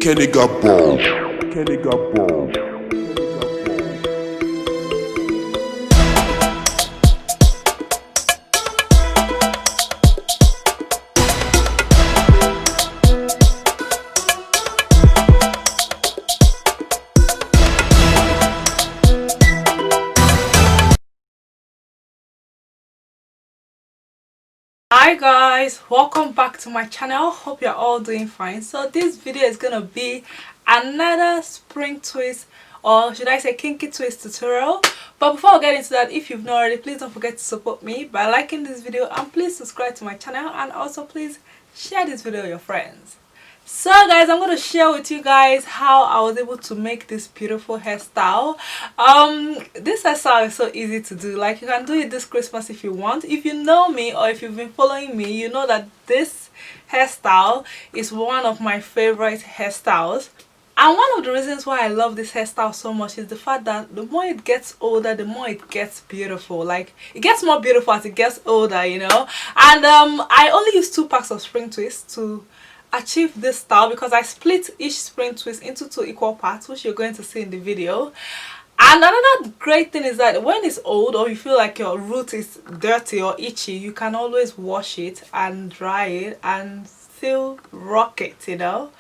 Kenny got ball. Kenny got ball. Hi guys, welcome back to my channel. Hope you're all doing fine. So this video is gonna be another spring twist, or should I say kinky twist tutorial. But before I get into that, if you've not already, please don't forget to support me by liking this video, and please subscribe to my channel, and also please share this video with your friends. So guys, I'm going to share with you guys how I was able to make this beautiful hairstyle. This hairstyle is so easy to do. Like, you can do it this Christmas if you want. If you know me, or if you've been following me, you know that this hairstyle is one of my favorite hairstyles. And one of the reasons why I love this hairstyle so much is the fact that the more it gets older, the more it gets beautiful. Like, it gets more beautiful as it gets older, you know. And I only use 2 packs of spring twist to achieve this style, because I split each spring twist into 2 equal parts, which you're going to see in the video. And another great thing is that when it's old, or you feel like your root is dirty or itchy, you can always wash it and dry it and still rock it, you know.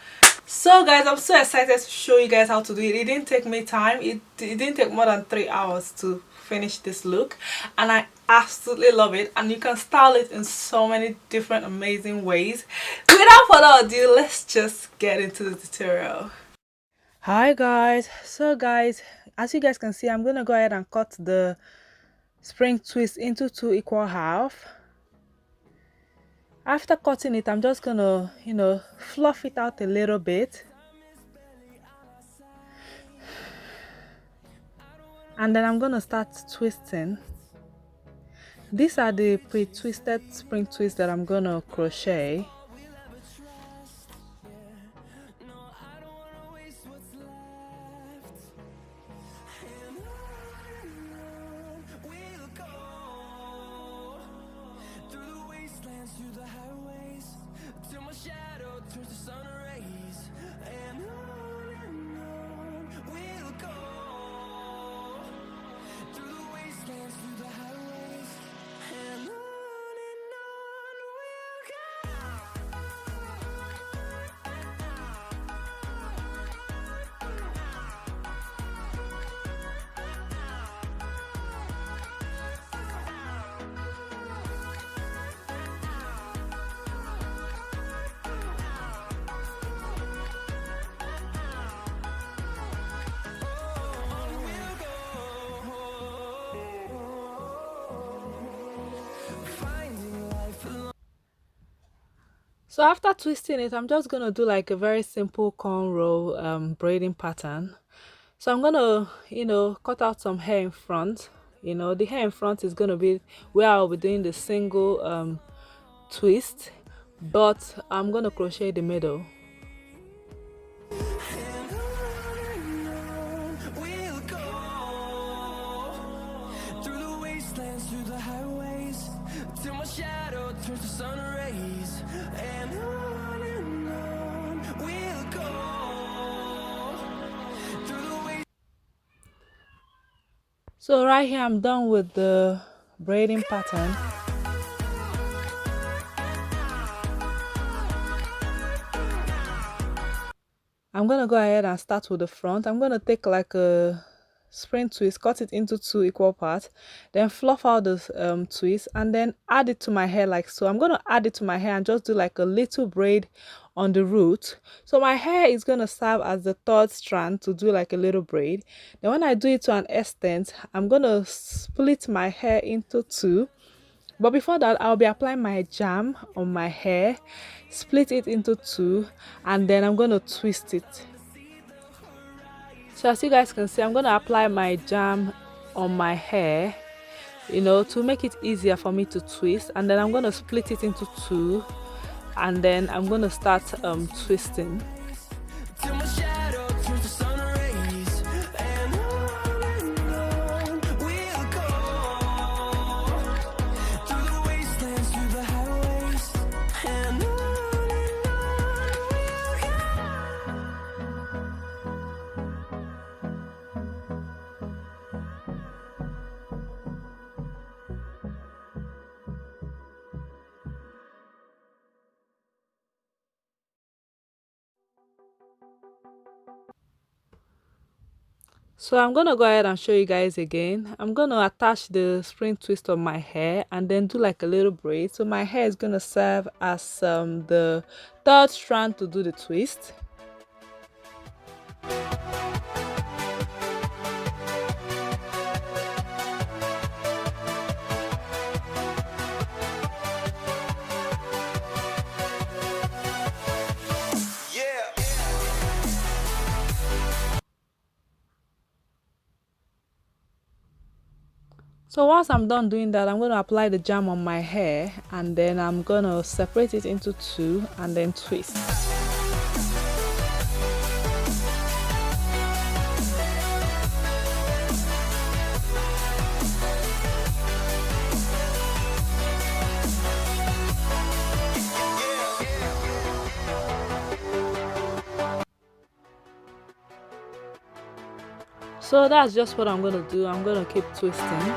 So guys, I'm so excited to show you guys how to do it. It didn't take me time. It didn't take more than 3 hours to finish this look, and I absolutely love it. And you can style it in so many different amazing ways. Without further ado, let's just get into the tutorial. Hi guys, so guys, as you guys can see, I'm gonna go ahead and cut the spring twist into 2 equal halves. After cutting it, I'm just gonna, you know, fluff it out a little bit, and then I'm gonna start twisting. These are the pre-twisted spring twists that I'm gonna crochet. So after twisting it, I'm just gonna do like a very simple cornrow braiding pattern. So I'm gonna, you know, cut out some hair in front. You know, the hair in front is gonna be where I'll be doing the single twist, but I'm gonna crochet the middle. So right here, I'm done with the braiding pattern. I'm gonna go ahead and start with the front. I'm gonna take like a spring twist, cut it into 2 equal parts, then fluff out the twist, and then add it to my hair like so. I'm gonna add it to my hair and just do like a little braid on the root. So my hair is gonna serve as the 3rd strand to do like a little braid. Then when I do it to an extent, I'm gonna split my hair into 2. But before that, I'll be applying my jam on my hair, split it into 2, and then I'm gonna twist it. So as you guys can see, I'm gonna apply my jam on my hair, you know, to make it easier for me to twist, and then I'm gonna split it into 2, and then I'm gonna start twisting. So I'm gonna go ahead and show you guys again. I'm gonna attach the spring twist on my hair and then do like a little braid. So my hair is gonna serve as the third strand to do the twist. So once I'm done doing that, I'm going to apply the jam on my hair and then I'm going to separate it into two and then twist. So that's just what I'm going to do. I'm going to keep twisting.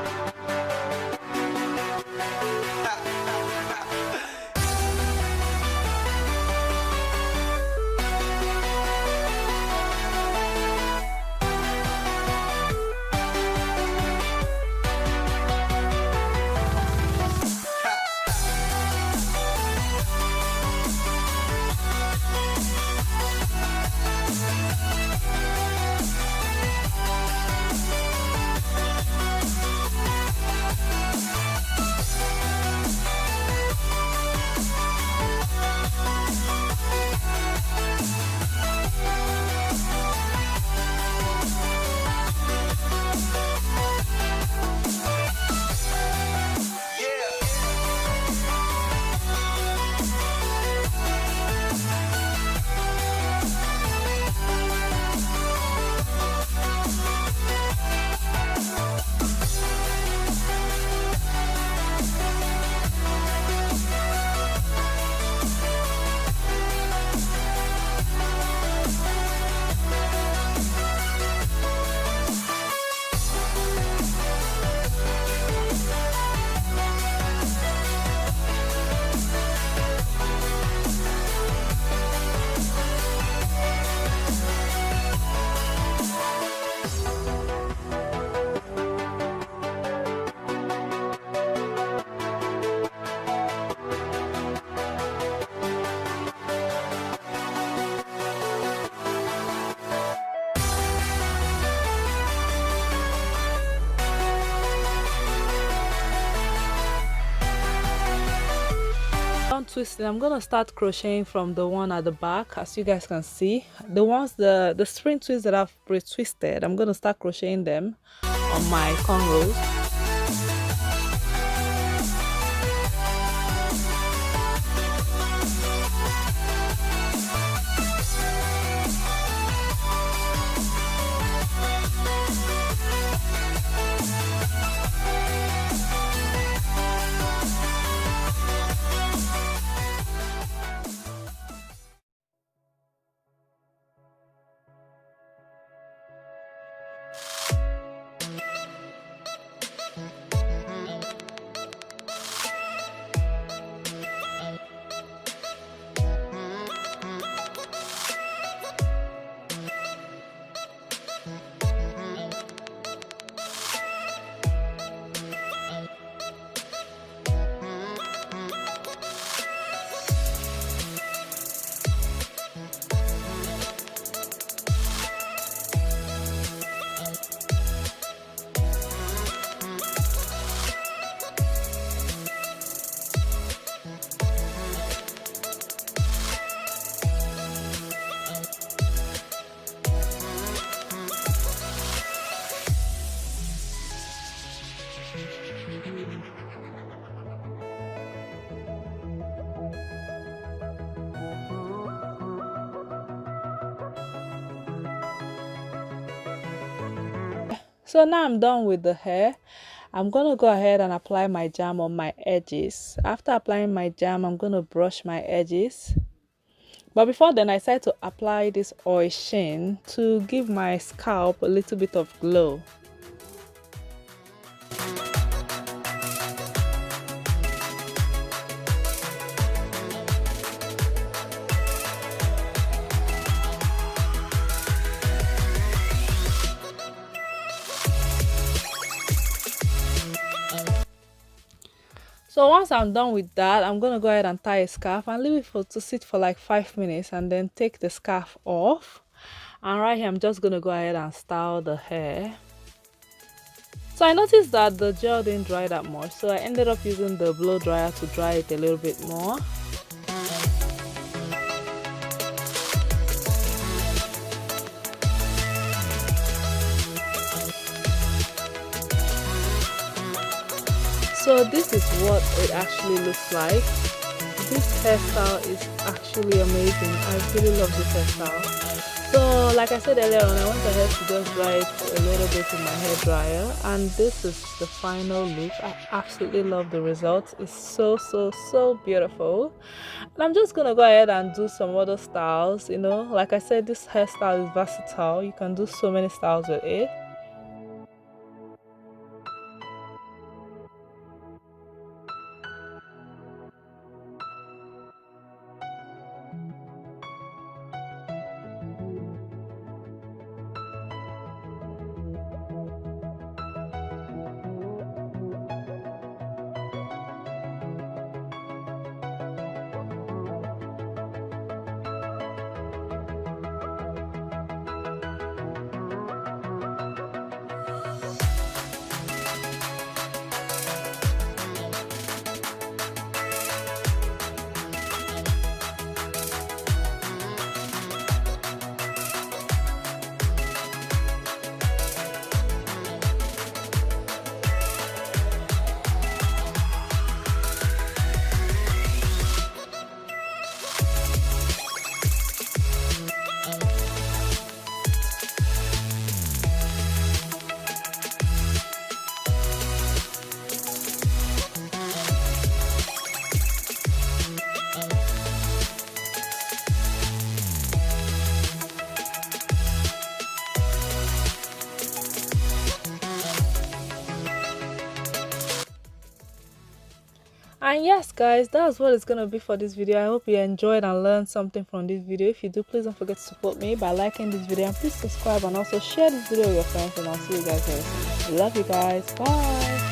Twisting, I'm gonna start crocheting from the one at the back. As you guys can see, the spring twists that I've pre-twisted, I'm gonna start crocheting them on my cornrows. So now I'm done with the hair. I'm gonna go ahead and apply my jam on my edges. After applying my jam, I'm gonna brush my edges. But before then, I decided to apply this oil sheen to give my scalp a little bit of glow. So once I'm done with that, I'm gonna go ahead and tie a scarf and leave it to sit for like 5 minutes, and then take the scarf off. And right here I'm just gonna go ahead and style the hair. So I noticed that the gel didn't dry that much, so I ended up using the blow dryer to dry it a little bit more. So this is what it actually looks like. This hairstyle is actually amazing. I really love this hairstyle. So like I said earlier on, I went ahead to just dry it a little bit in my hair dryer, and this is the final look. I absolutely love the results. It's so beautiful. And I'm just gonna go ahead and do some other styles. You know, like I said, this hairstyle is versatile. You can do so many styles with it. And yes guys, that's what it's gonna be for this video. I hope you enjoyed and learned something from this video. If you do, please don't forget to support me by liking this video, and please subscribe and also share this video with your friends, and I'll see you guys very soon. Love you guys. Bye.